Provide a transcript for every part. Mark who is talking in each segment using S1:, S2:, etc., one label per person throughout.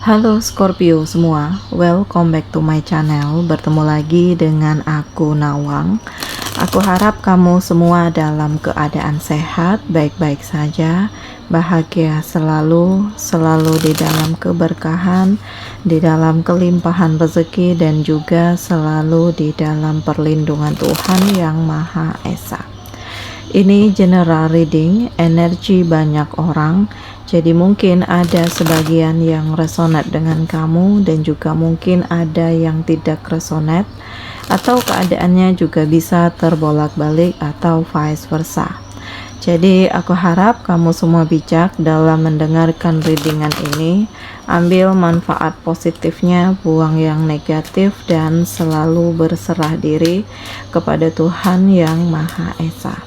S1: Halo Scorpio semua, welcome back to my channel. Bertemu lagi dengan aku Nawang. Aku harap kamu semua dalam keadaan sehat, baik-baik saja, bahagia selalu, selalu di dalam keberkahan, di dalam kelimpahan rezeki, dan juga selalu di dalam perlindungan Tuhan Yang Maha Esa. Ini general reading, energi banyak orang. Jadi mungkin ada sebagian yang resonate dengan kamu dan juga mungkin ada yang tidak resonate, atau keadaannya juga bisa terbolak-balik atau vice versa. Jadi aku harap kamu semua bijak dalam mendengarkan readingan ini. Ambil manfaat positifnya, buang yang negatif, dan selalu berserah diri kepada Tuhan Yang Maha Esa.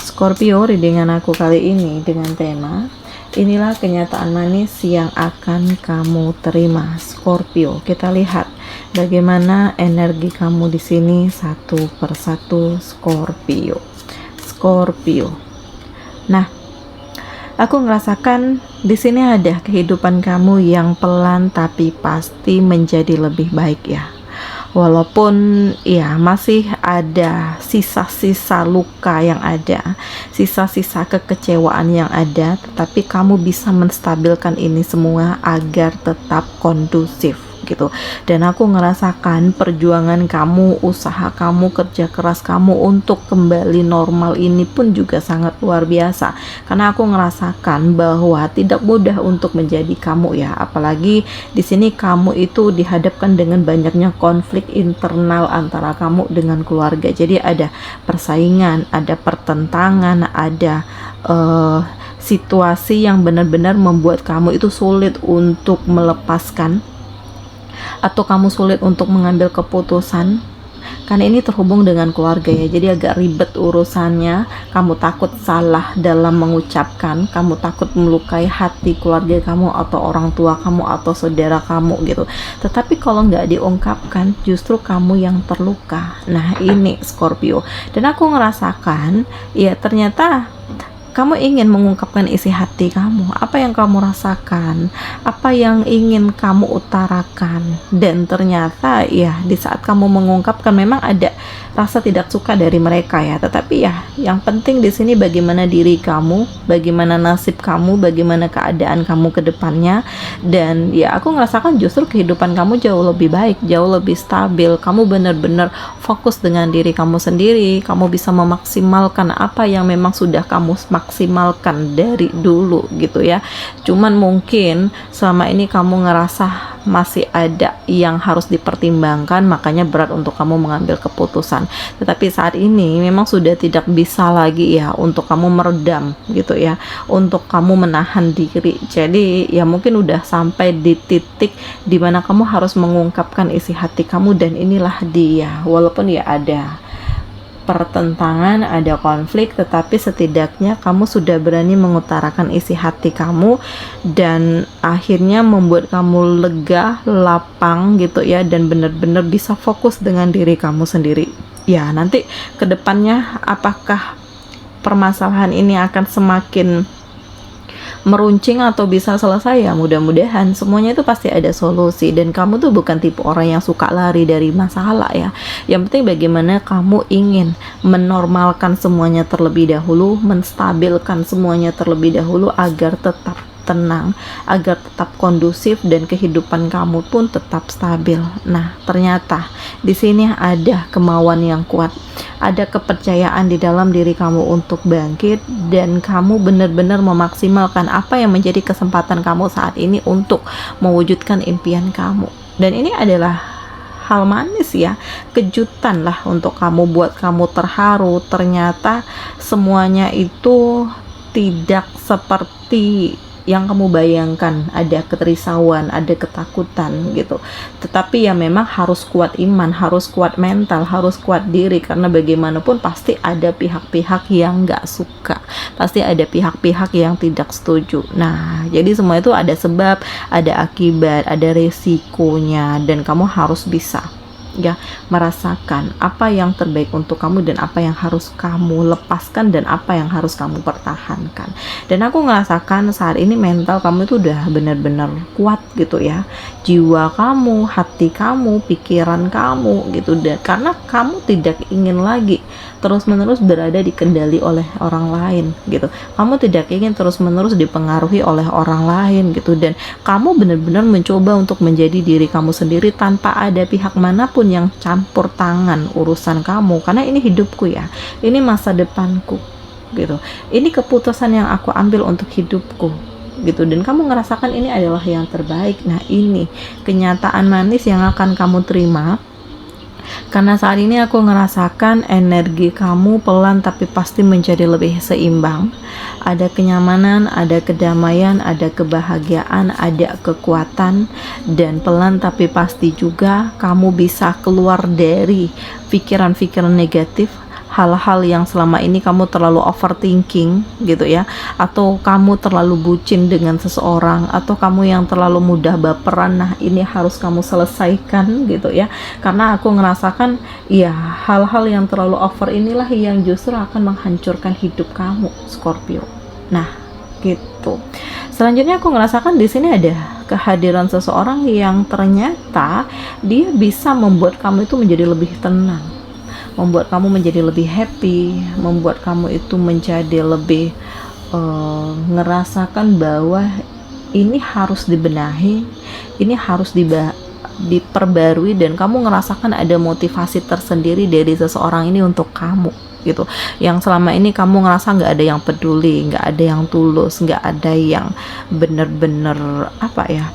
S1: Scorpio, readingan aku kali ini dengan tema inilah kenyataan manis yang akan kamu terima. Scorpio, kita lihat bagaimana energi kamu di sini satu persatu. Scorpio. Nah, aku ngerasakan di sini ada kehidupan kamu yang pelan tapi pasti menjadi lebih baik ya. Walaupun ya masih ada sisa-sisa luka yang ada, sisa-sisa kekecewaan yang ada, tetapi kamu bisa menstabilkan ini semua agar tetap kondusif gitu. Dan aku ngerasakan perjuangan kamu, usaha kamu, kerja keras kamu untuk kembali normal ini pun juga sangat luar biasa. Karena aku ngerasakan bahwa tidak mudah untuk menjadi kamu ya, apalagi di sini kamu itu dihadapkan dengan banyaknya konflik internal antara kamu dengan keluarga. Jadi ada persaingan, ada pertentangan, ada situasi yang benar-benar membuat kamu itu sulit untuk melepaskan, atau kamu sulit untuk mengambil keputusan karena ini terhubung dengan keluarga ya. Jadi agak ribet urusannya, kamu takut salah dalam mengucapkan, kamu takut melukai hati keluarga kamu atau orang tua kamu atau saudara kamu gitu. Tetapi kalau nggak diungkapkan, justru kamu yang terluka. Nah ini Scorpio, dan aku ngerasakan ya ternyata kamu ingin mengungkapkan isi hati kamu, apa yang kamu rasakan, apa yang ingin kamu utarakan, dan ternyata ya di saat kamu mengungkapkan memang ada rasa tidak suka dari mereka ya. Tetapi ya yang penting di sini bagaimana diri kamu, bagaimana nasib kamu, bagaimana keadaan kamu ke depannya. Dan ya aku ngerasakan justru kehidupan kamu jauh lebih baik, jauh lebih stabil. Kamu benar-benar fokus dengan diri kamu sendiri, kamu bisa memaksimalkan apa yang memang sudah kamu maksimalkan dari dulu gitu ya. Cuman mungkin selama ini kamu ngerasa masih ada yang harus dipertimbangkan, makanya berat untuk kamu mengambil keputusan. Tetapi saat ini memang sudah tidak bisa lagi ya untuk kamu meredam gitu ya, untuk kamu menahan diri. Jadi ya mungkin udah sampai di titik dimana kamu harus mengungkapkan isi hati kamu, dan inilah dia. Walaupun ya ada pertentangan, ada konflik, tetapi setidaknya kamu sudah berani mengutarakan isi hati kamu, dan akhirnya membuat kamu lega, lapang gitu ya, dan benar-benar bisa fokus dengan diri kamu sendiri. Ya nanti kedepannya apakah permasalahan ini akan semakin meruncing atau bisa selesai, ya mudah-mudahan semuanya itu pasti ada solusi. Dan kamu tuh bukan tipe orang yang suka lari dari masalah ya. Yang penting bagaimana kamu ingin menormalkan semuanya terlebih dahulu, menstabilkan semuanya terlebih dahulu agar tetap tenang, agar tetap kondusif, dan kehidupan kamu pun tetap stabil. Nah, ternyata di sini ada kemauan yang kuat, ada kepercayaan di dalam diri kamu untuk bangkit, dan kamu benar-benar memaksimalkan apa yang menjadi kesempatan kamu saat ini untuk mewujudkan impian kamu. Dan ini adalah hal manis ya, kejutan lah untuk kamu, buat kamu terharu. Ternyata semuanya itu tidak seperti yang kamu bayangkan, ada kerisauan, ada ketakutan gitu. Tetapi ya memang harus kuat iman, harus kuat mental, harus kuat diri, karena bagaimanapun pasti ada pihak-pihak yang nggak suka, pasti ada pihak-pihak yang tidak setuju. Nah jadi semua itu ada sebab, ada akibat, ada resikonya, dan kamu harus bisa ya, merasakan apa yang terbaik untuk kamu dan apa yang harus kamu lepaskan dan apa yang harus kamu pertahankan. Dan aku ngerasakan saat ini mental kamu itu udah benar-benar kuat gitu ya, jiwa kamu, hati kamu, pikiran kamu gitu, dan karena kamu tidak ingin lagi terus-menerus berada dikendali oleh orang lain gitu, kamu tidak ingin terus-menerus dipengaruhi oleh orang lain gitu, dan kamu benar-benar mencoba untuk menjadi diri kamu sendiri tanpa ada pihak manapun yang campur tangan urusan kamu, karena ini hidupku ya, ini masa depanku gitu, ini keputusan yang aku ambil untuk hidupku gitu, dan kamu ngerasakan ini adalah yang terbaik. Nah, ini kenyataan manis yang akan kamu terima, karena saat ini aku ngerasakan energi kamu pelan tapi pasti menjadi lebih seimbang. Ada kenyamanan, ada kedamaian, ada kebahagiaan, ada kekuatan, dan pelan tapi pasti juga kamu bisa keluar dari pikiran-pikiran negatif, hal-hal yang selama ini kamu terlalu overthinking gitu ya, atau kamu terlalu bucin dengan seseorang, atau kamu yang terlalu mudah baperan. Nah, ini harus kamu selesaikan gitu ya, karena aku ngerasakan ya hal-hal yang terlalu over inilah yang justru akan menghancurkan hidup kamu, Scorpio. Nah, gitu. Selanjutnya aku ngerasakan di sini ada kehadiran seseorang yang ternyata dia bisa membuat kamu itu menjadi lebih tenang, membuat kamu menjadi lebih happy, membuat kamu itu menjadi lebih ngerasakan bahwa ini harus dibenahi, ini harus diperbarui, dan kamu ngerasakan ada motivasi tersendiri dari seseorang ini untuk kamu gitu, yang selama ini kamu ngerasa nggak ada yang peduli, nggak ada yang tulus, nggak ada yang bener-bener apa ya,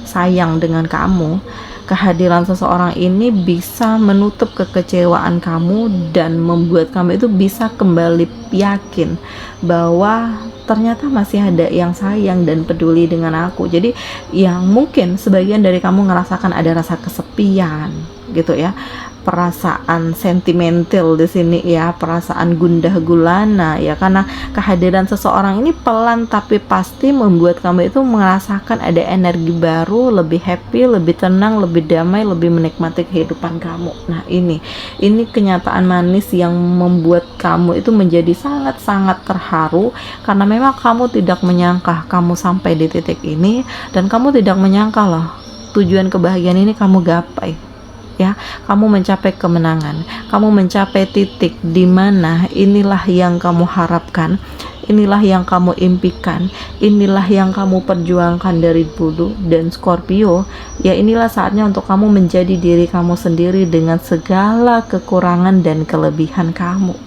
S1: sayang dengan kamu. Kehadiran seseorang ini bisa menutup kekecewaan kamu dan membuat kamu itu bisa kembali yakin bahwa ternyata masih ada yang sayang dan peduli dengan aku. Jadi yang mungkin sebagian dari kamu ngerasakan ada rasa kesepian gitu ya, perasaan sentimental di sini ya, perasaan gundah gulana ya, karena kehadiran seseorang ini pelan tapi pasti membuat kamu itu merasakan ada energi baru, lebih happy, lebih tenang, lebih damai, lebih menikmati kehidupan kamu. Nah, ini kenyataan manis yang membuat kamu itu menjadi sangat-sangat terharu, karena memang kamu tidak menyangka kamu sampai di titik ini, dan kamu tidak menyangka loh tujuan kebahagiaan ini kamu gapai ya, kamu mencapai kemenangan, kamu mencapai titik di mana inilah yang kamu harapkan, inilah yang kamu impikan, inilah yang kamu perjuangkan dari dulu. Dan Scorpio, ya inilah saatnya untuk kamu menjadi diri kamu sendiri dengan segala kekurangan dan kelebihan kamu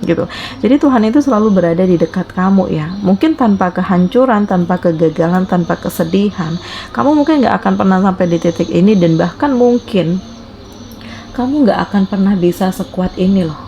S1: gitu. Jadi Tuhan itu selalu berada di dekat kamu ya, mungkin tanpa kehancuran, tanpa kegagalan, tanpa kesedihan, kamu mungkin gak akan pernah sampai di titik ini, dan bahkan mungkin kamu gak akan pernah bisa sekuat ini loh,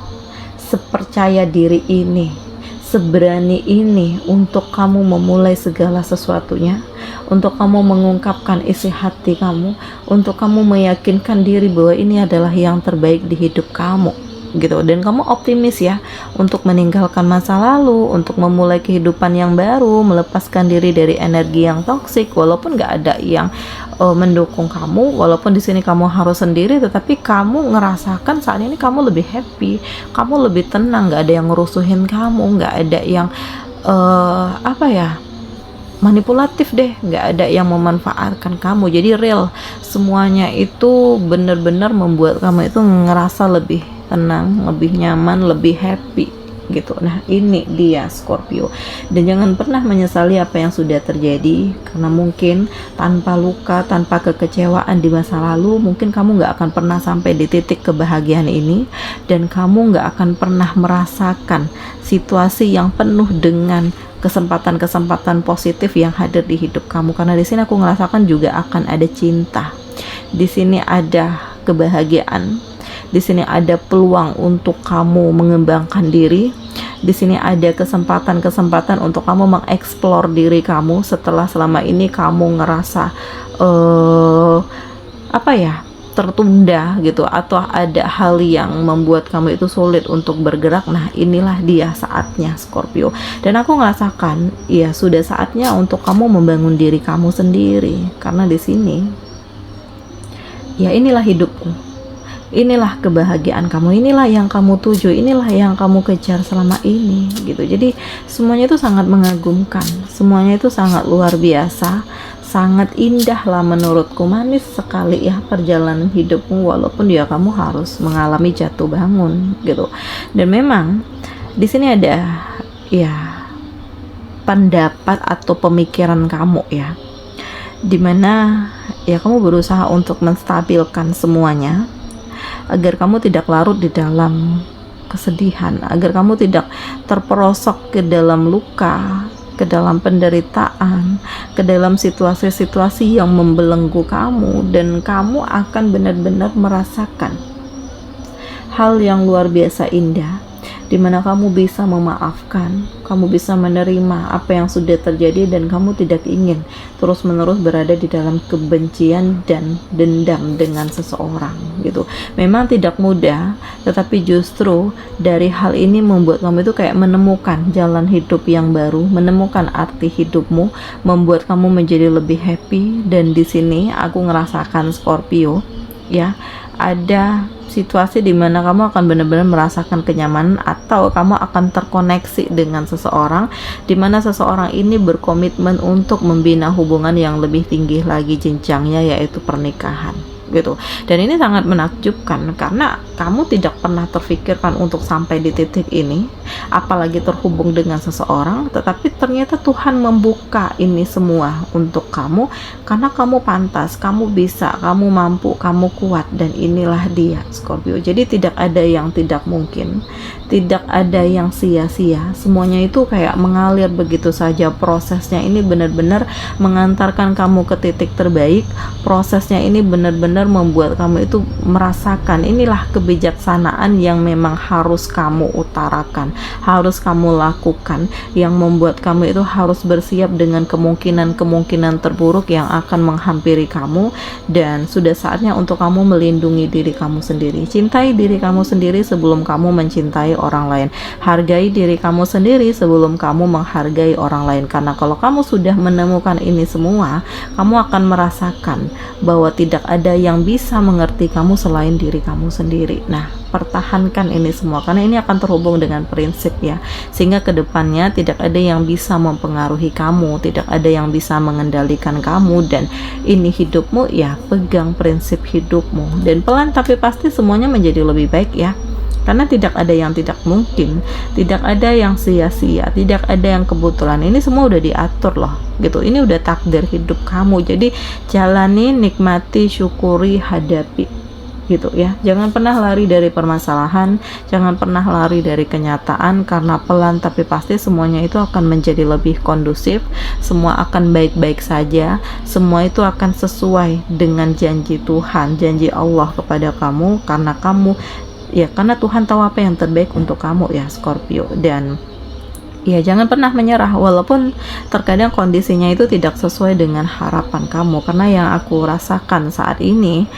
S1: sepercaya diri ini, seberani ini untuk kamu memulai segala sesuatunya, untuk kamu mengungkapkan isi hati kamu, untuk kamu meyakinkan diri bahwa ini adalah yang terbaik di hidup kamu gitu. Dan kamu optimis ya untuk meninggalkan masa lalu, untuk memulai kehidupan yang baru, melepaskan diri dari energi yang toksik, walaupun gak ada yang mendukung kamu, walaupun di sini kamu harus sendiri, tetapi kamu ngerasakan saat ini kamu lebih happy, kamu lebih tenang, gak ada yang ngerusuhin kamu, gak ada yang apa ya, manipulatif deh, nggak ada yang memanfaatkan kamu. Jadi real, semuanya itu benar-benar membuat kamu itu ngerasa lebih tenang, lebih nyaman, lebih happy gitu. Nah, ini dia Scorpio, dan jangan pernah menyesali apa yang sudah terjadi, karena mungkin tanpa luka, tanpa kekecewaan di masa lalu, mungkin kamu nggak akan pernah sampai di titik kebahagiaan ini, dan kamu nggak akan pernah merasakan situasi yang penuh dengan kesempatan-kesempatan positif yang hadir di hidup kamu. Karena di sini aku ngerasakan juga akan ada cinta, di sini ada kebahagiaan, di sini ada peluang untuk kamu mengembangkan diri, di sini ada kesempatan-kesempatan untuk kamu mengeksplor diri kamu setelah selama ini kamu ngerasa apa ya, tertunda gitu, atau ada hal yang membuat kamu itu sulit untuk bergerak. Nah, inilah dia saatnya Scorpio, dan aku ngerasakan ya sudah saatnya untuk kamu membangun diri kamu sendiri, karena di sini ya inilah hidupku, inilah kebahagiaan kamu, inilah yang kamu tuju, inilah yang kamu kejar selama ini gitu. Jadi semuanya itu sangat mengagumkan, semuanya itu sangat luar biasa, sangat indah lah menurutku, manis sekali ya perjalanan hidupmu, walaupun ya kamu harus mengalami jatuh bangun gitu. Dan memang di sini ada ya pendapat atau pemikiran kamu ya, dimana ya kamu berusaha untuk menstabilkan semuanya agar kamu tidak larut di dalam kesedihan, agar kamu tidak terperosok ke dalam luka, ke dalam penderitaan, ke dalam situasi-situasi yang membelenggu kamu, dan kamu akan benar-benar merasakan hal yang luar biasa indah, di mana kamu bisa memaafkan, kamu bisa menerima apa yang sudah terjadi, dan kamu tidak ingin terus-menerus berada di dalam kebencian dan dendam dengan seseorang gitu. Memang tidak mudah, tetapi justru dari hal ini membuat kamu itu kayak menemukan jalan hidup yang baru, menemukan arti hidupmu, membuat kamu menjadi lebih happy. Dan di sini aku ngerasakan Scorpio ya, ada situasi di mana kamu akan benar-benar merasakan kenyamanan, atau kamu akan terkoneksi dengan seseorang di mana seseorang ini berkomitmen untuk membina hubungan yang lebih tinggi lagi jenjangnya, yaitu pernikahan gitu. Dan ini sangat menakjubkan karena kamu tidak pernah terfikirkan untuk sampai di titik ini, apalagi terhubung dengan seseorang, tetapi ternyata Tuhan membuka ini semua untuk kamu karena kamu pantas, kamu bisa, kamu mampu, kamu kuat, dan inilah dia Scorpio. Jadi tidak ada yang tidak mungkin, tidak ada yang sia-sia, semuanya itu kayak mengalir begitu saja. Prosesnya ini benar-benar mengantarkan kamu ke titik terbaik, prosesnya ini benar-benar membuat kamu itu merasakan inilah kebijaksanaan yang memang harus kamu utarakan, harus kamu lakukan, yang membuat kamu itu harus bersiap dengan kemungkinan-kemungkinan terburuk yang akan menghampiri kamu. Dan sudah saatnya untuk kamu melindungi diri kamu sendiri. Cintai diri kamu sendiri sebelum kamu mencintai orang lain. Hargai diri kamu sendiri sebelum kamu menghargai orang lain, karena kalau kamu sudah menemukan ini semua, kamu akan merasakan bahwa tidak ada yang bisa mengerti kamu selain diri kamu sendiri. Nah, pertahankan ini semua karena ini akan terhubung dengan prinsip ya, sehingga kedepannya tidak ada yang bisa mempengaruhi kamu, tidak ada yang bisa mengendalikan kamu, dan ini hidupmu ya, pegang prinsip hidupmu, dan pelan tapi pasti semuanya menjadi lebih baik ya. Karena tidak ada yang tidak mungkin, tidak ada yang sia-sia, tidak ada yang kebetulan. Ini semua udah diatur loh gitu. Ini udah takdir hidup kamu. Jadi jalani, nikmati, syukuri, hadapi gitu ya. Jangan pernah lari dari permasalahan, jangan pernah lari dari kenyataan, karena pelan tapi pasti semuanya itu akan menjadi lebih kondusif, semua akan baik-baik saja, semua itu akan sesuai dengan janji Tuhan, janji Allah kepada kamu, karena kamu ya, karena Tuhan tahu apa yang terbaik untuk kamu ya Scorpio. Dan ya jangan pernah menyerah walaupun terkadang kondisinya itu tidak sesuai dengan harapan kamu, karena yang aku rasakan saat ini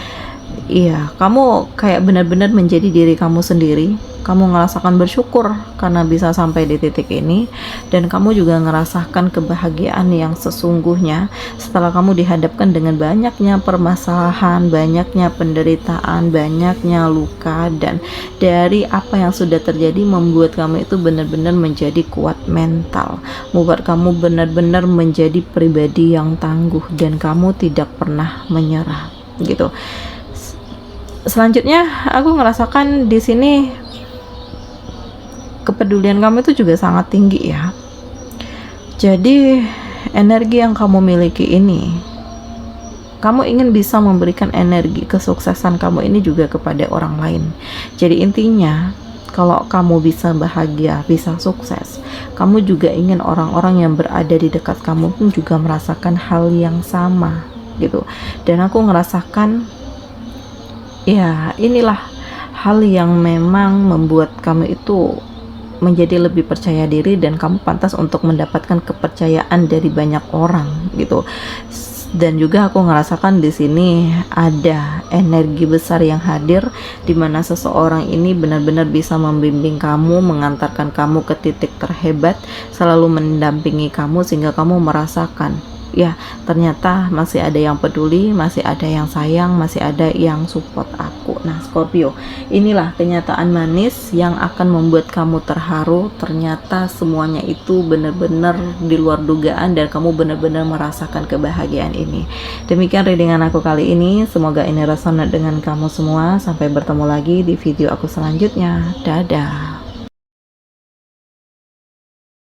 S1: iya, kamu kayak benar-benar menjadi diri kamu sendiri. Kamu ngerasakan bersyukur karena bisa sampai di titik ini, dan kamu juga ngerasakan kebahagiaan yang sesungguhnya setelah kamu dihadapkan dengan banyaknya permasalahan, banyaknya penderitaan, banyaknya luka, dan dari apa yang sudah terjadi membuat kamu itu benar-benar menjadi kuat mental, membuat kamu benar-benar menjadi pribadi yang tangguh, dan kamu tidak pernah menyerah gitu. Selanjutnya aku ngerasakan di sini kepedulian kamu itu juga sangat tinggi ya. Jadi energi yang kamu miliki ini, kamu ingin bisa memberikan energi kesuksesan kamu ini juga kepada orang lain. Jadi intinya kalau kamu bisa bahagia, bisa sukses, kamu juga ingin orang-orang yang berada di dekat kamu pun juga merasakan hal yang sama gitu. Dan aku ngerasakan ya inilah hal yang memang membuat kamu itu menjadi lebih percaya diri, dan kamu pantas untuk mendapatkan kepercayaan dari banyak orang gitu. Dan juga aku ngerasakan di sini ada energi besar yang hadir, di mana seseorang ini benar-benar bisa membimbing kamu, mengantarkan kamu ke titik terhebat, selalu mendampingi kamu sehingga kamu merasakan ya ternyata masih ada yang peduli, masih ada yang sayang, masih ada yang support aku. Nah Scorpio, inilah kenyataan manis yang akan membuat kamu terharu. Ternyata semuanya itu benar-benar di luar dugaan dan kamu benar-benar merasakan kebahagiaan ini. Demikian readingan aku kali ini, semoga ini resonate dengan kamu semua. Sampai bertemu lagi di video aku selanjutnya. Dadah.